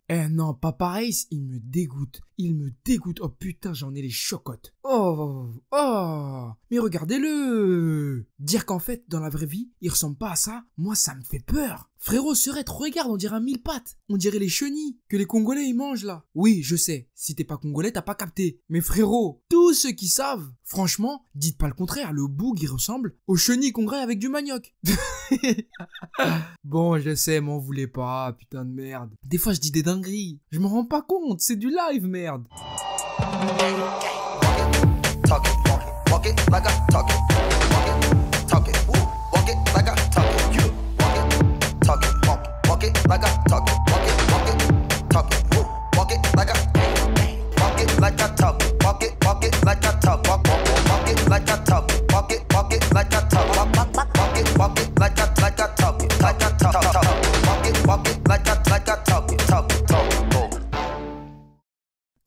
Eh non, Papa Race, il me dégoûte. Il me dégoûte. Oh putain, j'en ai les chocottes. Oh, mais regardez-le. Dire qu'en fait, dans la vraie vie, il ressemble pas à ça, moi ça me fait peur. Frérot, Serette, regarde, on dirait un mille pattes. On dirait les chenilles que les Congolais ils mangent là. Oui, je sais, si t'es pas Congolais, t'as pas capté. Mais frérot, tous ceux qui savent, franchement, dites pas le contraire, le boug il ressemble aux chenilles Congolais avec du manioc. Bon, je sais, m'en voulez pas, putain de merde. Des fois je dis des dingueries, je m'en rends pas compte, c'est du live, merde. Talk it, walk it like I talk it. Talk it, walk it like I talk it. You talk it, walk it like I talk it. Walk it, talk it, walk it like I walk it like I talk it. Walk it like I talk. Walk it like I talk it. Walk it like I talk. Walk it like I talk it. Like I talk. Walk it like I talk it. Talk it.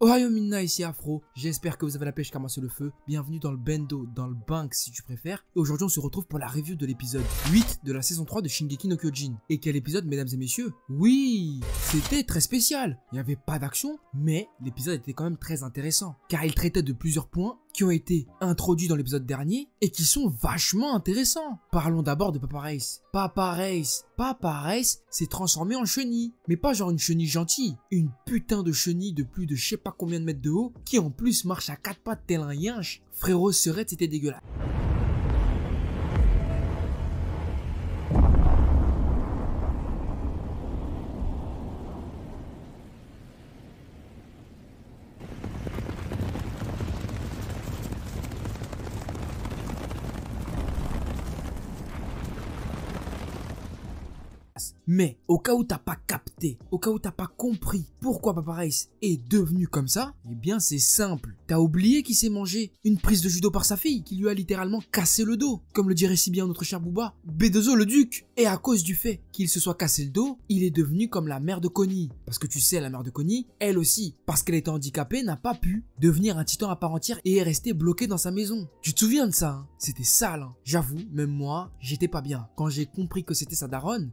Ohio Minna, ici Afro, j'espère que vous avez la pêche car moi c'est le feu. Bienvenue dans le Bendo, dans le Bank si tu préfères. Et aujourd'hui on se retrouve pour la review de l'épisode 8 de la saison 3 de Shingeki no Kyojin. Et quel épisode mesdames et messieurs? Oui, c'était très spécial. Il n'y avait pas d'action, mais l'épisode était quand même très intéressant. Car il traitait de plusieurs points qui ont été introduits dans l'épisode dernier et qui sont vachement intéressants. Parlons d'abord de Papa Race. Papa Race s'est transformé en chenille. Mais pas genre une chenille gentille. Une putain de chenille de plus de je sais pas combien de mètres de haut qui en plus marche à quatre pattes tel un yinche. Frérot, Serette, c'était dégueulasse. Mais au cas où t'as pas capté, au cas où t'as pas compris pourquoi Papa Race est devenu comme ça, eh bien c'est simple. T'as oublié qu'il s'est mangé une prise de judo par sa fille qui lui a littéralement cassé le dos. Comme le dirait si bien notre cher Booba, B2O le duc. Et à cause du fait qu'il se soit cassé le dos, il est devenu comme la mère de Connie. Parce que tu sais, la mère de Connie, elle aussi, parce qu'elle était handicapée, n'a pas pu devenir un titan à part entière et est restée bloquée dans sa maison. Tu te souviens de ça, hein? C'était sale, hein? J'avoue, même moi, j'étais pas bien. Quand j'ai compris que c'était sa daronne,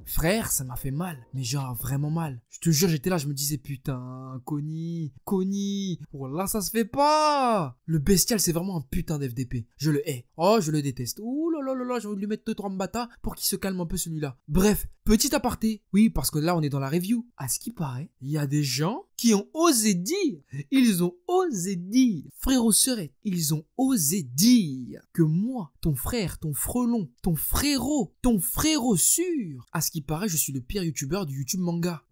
frère, ça m'a fait mal, mais genre vraiment mal. Je te jure, j'étais là, je me disais putain, Connie, oh là ça se fait pas. Le bestial, c'est vraiment un putain d'FDP. Je le hais. Oh, je le déteste. Ouh là là là là, j'ai envie de lui mettre 2-3 mbata pour qu'il se calme un peu celui-là. Bref, petit aparté. Oui, parce que là, on est dans la review. À ce qui paraît, il y a des gens qui ont osé dire, frérot Serette, ils ont osé dire que moi, ton frère, ton frelon, ton frérot sûr, à ce qui paraît, je suis le pire youtubeur du YouTube manga.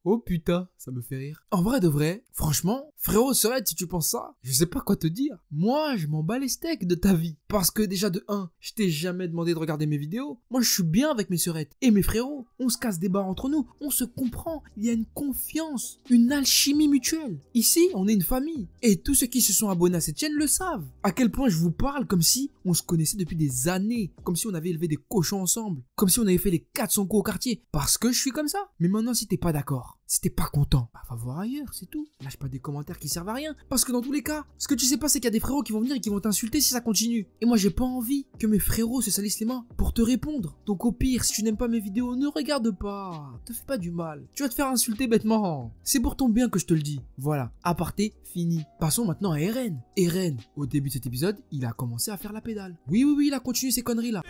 Oh putain, ça me fait rire. En vrai de vrai, franchement, frérot Serette, si tu penses ça, je sais pas quoi te dire. Moi, je m'en bats les steaks de ta vie. Parce que déjà de 1, je t'ai jamais demandé de regarder mes vidéos. Moi, je suis bien avec mes Serettes. Et mes frérots, on se casse des barres entre nous. On se comprend. Il y a une confiance, une alchimie mutuelle. Ici, on est une famille. Et tous ceux qui se sont abonnés à cette chaîne le savent. À quel point je vous parle comme si on se connaissait depuis des années. Comme si on avait élevé des cochons ensemble. Comme si on avait fait les 400 coups au quartier. Parce que je suis comme ça. Mais maintenant, si t'es pas d'accord, si t'es pas content, bah va voir ailleurs, c'est tout. Lâche pas des commentaires qui servent à rien. Parce que dans tous les cas, ce que tu sais pas, c'est qu'il y a des frérots qui vont venir et qui vont t'insulter si ça continue. Et moi, j'ai pas envie que mes frérots se salissent les mains pour te répondre. Donc au pire, si tu n'aimes pas mes vidéos, ne regarde pas. Te fais pas du mal. Tu vas te faire insulter bêtement. C'est pour ton bien que je te le dis. Voilà, aparté, fini. Passons maintenant à Eren. Eren, au début de cet épisode, il a commencé à faire la pédale. Oui, il a continué ses conneries là.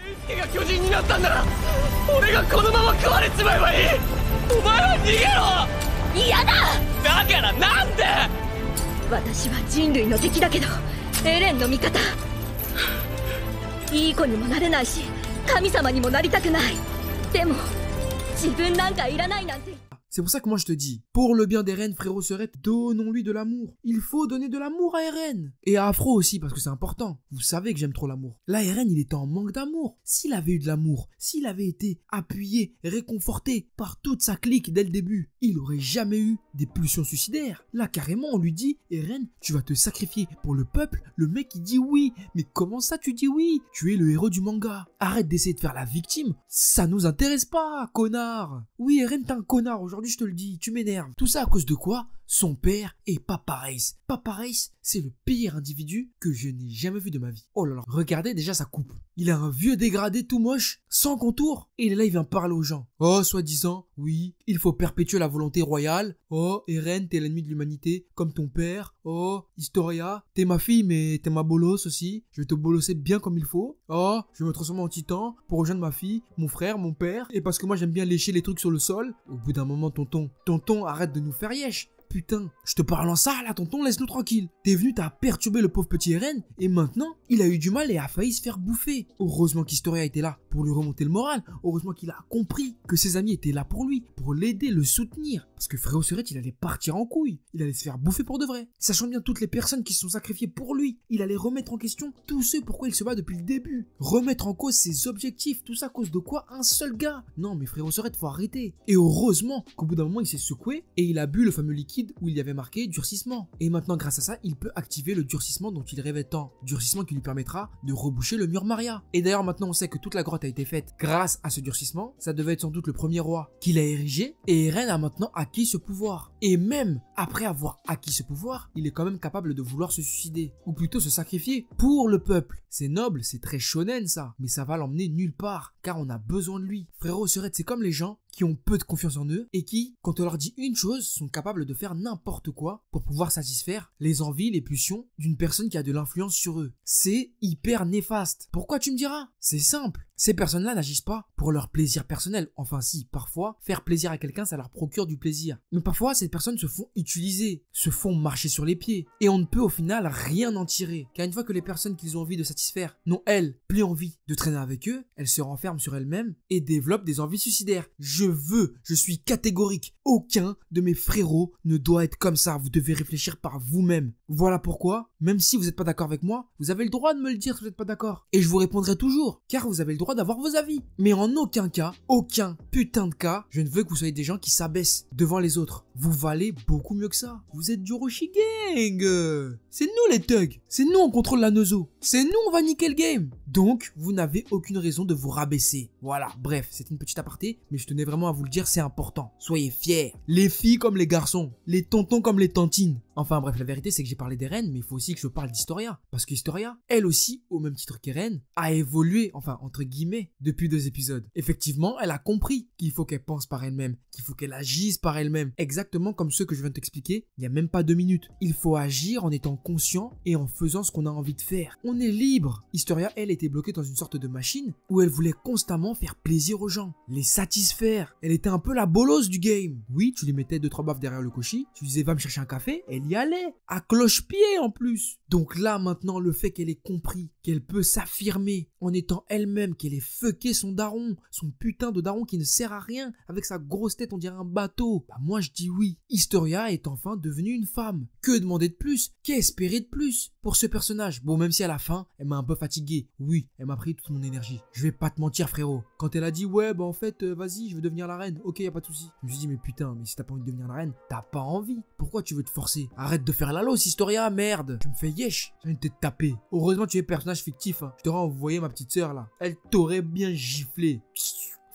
C'est pour ça que moi je te dis, pour le bien d'Eren, frérot Serette, donnons-lui de l'amour. Il faut donner de l'amour à Eren. Et à Afro aussi, parce que c'est important. Vous savez que j'aime trop l'amour. Là, Eren, il était en manque d'amour. S'il avait eu de l'amour, s'il avait été appuyé, réconforté par toute sa clique dès le début, il aurait jamais eu des pulsions suicidaires. Là, carrément, on lui dit, Eren, tu vas te sacrifier pour le peuple. Le mec, il dit oui. Mais comment ça, tu dis oui? Tu es le héros du manga. Arrête d'essayer de faire la victime. Ça nous intéresse pas, connard. Oui, Eren, t'es un connard aujourd'hui. je te le dis, tu m'énerves. Tout ça à cause de quoi? Son père et Papa Race. Papa Race, c'est le pire individu que je n'ai jamais vu de ma vie. Oh là là, regardez déjà sa coupe. Il a un vieux dégradé tout moche, sans contour, et là il vient parler aux gens. Oh, soi-disant, oui, il faut perpétuer la volonté royale. Oh, Eren, t'es l'ennemi de l'humanité, comme ton père. Oh, Historia, t'es ma fille, mais t'es ma bolos aussi. Je vais te bolosser bien comme il faut. Oh, je vais me transformer en titan pour rejoindre ma fille, mon frère, mon père. Et parce que moi j'aime bien lécher les trucs sur le sol. Au bout d'un moment, tonton, arrête de nous faire yesh. Putain, je te parle en ça là, tonton, laisse-nous tranquille. T'es venu, t'as perturbé le pauvre petit Eren, et maintenant, il a eu du mal et a failli se faire bouffer. Heureusement qu'Historia était là pour lui remonter le moral. Heureusement qu'il a compris que ses amis étaient là pour lui, pour l'aider, le soutenir. Parce que Frérot Serette, il allait partir en couille. Il allait se faire bouffer pour de vrai. Sachant bien toutes les personnes qui se sont sacrifiées pour lui, il allait remettre en question tous ceux pourquoi il se bat depuis le début. Remettre en cause ses objectifs, tout ça à cause de quoi? Un seul gars. Non mais Frérot Serette, faut arrêter. Et heureusement qu'au bout d'un moment, il s'est secoué et il a bu le fameux liquide où il y avait marqué durcissement. Et maintenant, grâce à ça, il peut activer le durcissement dont il rêvait tant. Durcissement qui lui permettra de reboucher le mur Maria. Et d'ailleurs, maintenant, on sait que toute la grotte a été faite grâce à ce durcissement. Ça devait être sans doute le premier roi qu'il a érigé. Et Eren a maintenant acquis ce pouvoir. Et même après avoir acquis ce pouvoir, il est quand même capable de vouloir se suicider. Ou plutôt se sacrifier pour le peuple. C'est noble, c'est très shonen ça. Mais ça va l'emmener nulle part. Car on a besoin de lui. Frérot Serette, c'est comme les gens qui ont peu de confiance en eux et qui, quand on leur dit une chose, sont capables de faire n'importe quoi pour pouvoir satisfaire les envies, les pulsions d'une personne qui a de l'influence sur eux. C'est hyper néfaste. Pourquoi tu me diras? C'est simple. Ces personnes-là n'agissent pas pour leur plaisir personnel. Enfin si, parfois, faire plaisir à quelqu'un, ça leur procure du plaisir. Mais parfois, ces personnes se font utiliser, se font marcher sur les pieds. Et on ne peut au final rien en tirer. Car une fois que les personnes qu'ils ont envie de satisfaire n'ont, elles, plus envie de traîner avec eux, elles se renferment sur elles-mêmes et développent des envies suicidaires. Je suis catégorique. Aucun de mes frérots ne doit être comme ça. Vous devez réfléchir par vous-même. Voilà pourquoi, même si vous n'êtes pas d'accord avec moi, vous avez le droit de me le dire si vous n'êtes pas d'accord. Et je vous répondrai toujours, car vous avez le droit d'avoir vos avis. Mais en aucun cas, aucun putain de cas, je ne veux que vous soyez des gens qui s'abaissent devant les autres. Vous valez beaucoup mieux que ça. Vous êtes du Roshi Gang. C'est nous les thugs. C'est nous on contrôle la Neuzo. C'est nous on va niquer le game. Donc, vous n'avez aucune raison de vous rabaisser. Voilà, bref, c'est une petite aparté, mais je tenais vraiment à vous le dire, c'est important. Soyez fiers. Les filles comme les garçons, les tontons comme les tantines. Enfin bref, la vérité c'est que j'ai parlé d'Eren, mais il faut aussi que je parle d'Historia. Parce qu'Historia, elle aussi, au même titre qu'Eren, a évolué, enfin entre guillemets, depuis 2 épisodes. Effectivement, elle a compris qu'il faut qu'elle pense par elle-même, qu'il faut qu'elle agisse par elle-même. Exactement comme ceux que je viens de t'expliquer, il n'y a même pas 2 minutes. Il faut agir en étant conscient et en faisant ce qu'on a envie de faire. On est libre. Historia, elle, était bloquée dans une sorte de machine où elle voulait constamment faire plaisir aux gens, les satisfaire. Elle était un peu la bolosse du game. Oui, tu lui mettais 2-3 baffes derrière le cochi, tu disais va me chercher un café, elle y allait, à cloche-pied en plus. Donc là maintenant, le fait qu'elle ait compris qu'elle peut s'affirmer en étant elle-même, qu'elle ait fucké son daron, son putain de daron qui ne sert à rien, avec sa grosse tête on dirait un bateau, bah moi je dis oui. Historia est enfin devenue une femme. Que demander de plus? Qu'espérer de plus pour ce personnage? Bon, même si à la fin, elle m'a un peu fatigué. Oui, elle m'a pris toute mon énergie. Je vais pas te mentir frérot. Quand elle a dit ouais bah en fait vas-y je veux devenir la reine, ok y a pas de souci. Je me suis dit mais putain, mais si t'as pas envie de devenir la reine, t'as pas envie. Pourquoi tu veux te forcer? Arrête de faire la losse Historia, merde. Tu me fais yesh, j'ai envie de te taper. Heureusement tu es personnage fictif hein. Je t'aurais envoyé ma petite sœur là. Elle t'aurait bien giflé.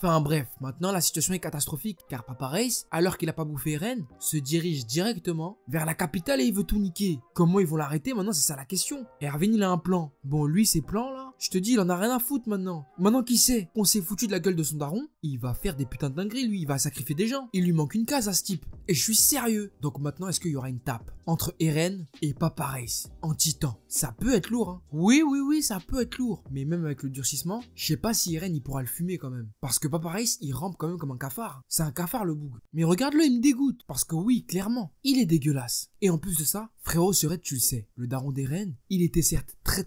Enfin bref, maintenant la situation est catastrophique car Papa Race, alors qu'il a pas bouffé Eren, se dirige directement vers la capitale et il veut tout niquer. Comment ils vont l'arrêter maintenant, c'est ça la question. Et Erwin il a un plan. Bon lui ses plans là, je te dis il en a rien à foutre maintenant. Maintenant qu'il sait qu'on s'est foutu de la gueule de son daron, il va faire des putains de dingueries lui, il va sacrifier des gens. Il lui manque une case à ce type. Et je suis sérieux. Donc maintenant est-ce qu'il y aura une tape entre Eren et Papa Race en titan? Ça peut être lourd hein. Oui ça peut être lourd. Mais même avec le durcissement, je sais pas si Eren il pourra le fumer quand même. Parce que Papa Race, il rampe quand même comme un cafard. C'est un cafard le boug. Mais regarde-le, il me dégoûte. Parce que oui, clairement, il est dégueulasse. Et en plus de ça, frérot Serette, tu le sais, le daron d'Eren, il était certes très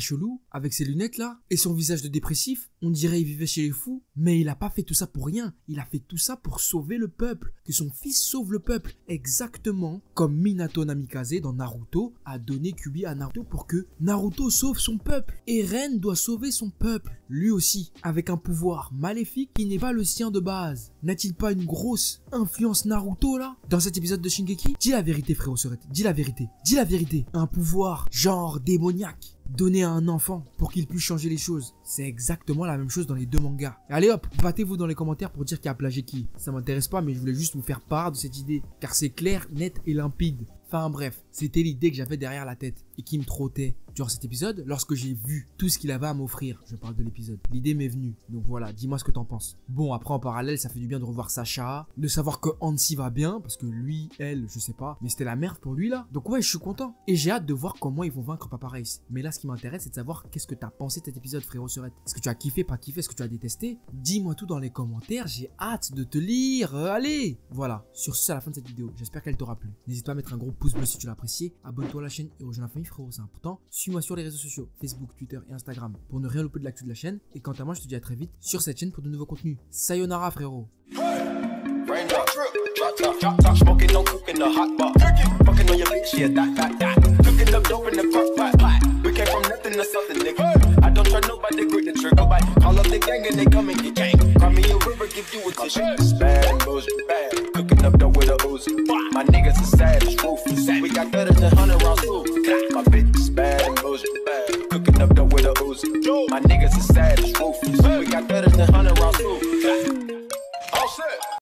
chelou, avec ses lunettes là, et son visage de dépressif, on dirait il vivait chez les fous, mais il a pas fait tout ça pour rien. Il a fait tout ça pour sauver le peuple. Que son fils sauve le peuple. Exactement comme Minato Namikaze dans Naruto a donné Kyuubi à Naruto pour que Naruto sauve son peuple. Eren doit sauver son peuple. Lui aussi, avec un pouvoir maléfique qui n'est pas le sien de base. N'a-t-il pas une grosse influence Naruto là dans cet épisode de Shingeki? Dis la vérité frérot Serette, dis la vérité. Dis la vérité. Un pouvoir genre démoniaque. donner à un enfant pour qu'il puisse changer les choses. C'est exactement la même chose dans les deux mangas. Allez hop, battez-vous dans les commentaires pour dire qui a plagié qui. Ça m'intéresse pas, mais je voulais juste vous faire part de cette idée, car c'est clair, net et limpide. Enfin bref, c'était l'idée que j'avais derrière la tête et qui me trottait durant cet épisode lorsque j'ai vu tout ce qu'il avait à m'offrir. Je parle de l'épisode. L'idée m'est venue. Donc voilà, dis-moi ce que t'en penses. Bon, après en parallèle, ça fait du bien de revoir Sacha, de savoir que Hansi va bien, parce que lui, elle, je sais pas, mais c'était la merde pour lui là. Donc ouais, je suis content. Et j'ai hâte de voir comment ils vont vaincre Papa Race. Mais là, ce qui m'intéresse, c'est de savoir qu'est-ce que t'as pensé de cet épisode, frérot Serette. Est-ce que tu as kiffé, pas kiffé, est-ce que tu as détesté? Dis-moi tout dans les commentaires, j'ai hâte de te lire. Allez, voilà. Sur ce, c'est la fin de cette vidéo. J'espère qu'elle t'aura plu. N'hésite pas à mettre un gros pouce bleu si tu l'as apprécié. Abonne-toi à la chaîne et rejoins la famille, frérot, c'est important. Suis-moi sur les réseaux sociaux, Facebook, Twitter et Instagram pour ne rien louper de l'actu de la chaîne. Et quant à moi, je te dis à très vite sur cette chaîne pour de nouveaux contenus. Sayonara, frérot. Smoking, no cooking, the hot pot. Fucking on your bitch, yeah, that. Cooking up dope in the crock pot. We came from nothing to something, nigga. I don't trust nobody, grip the trigger. Call up the gang and they come and get gang. Call me a river, give you a tissue. Bad, bullshit, bad. Cooking up dope with a Uzi. My niggas are savage.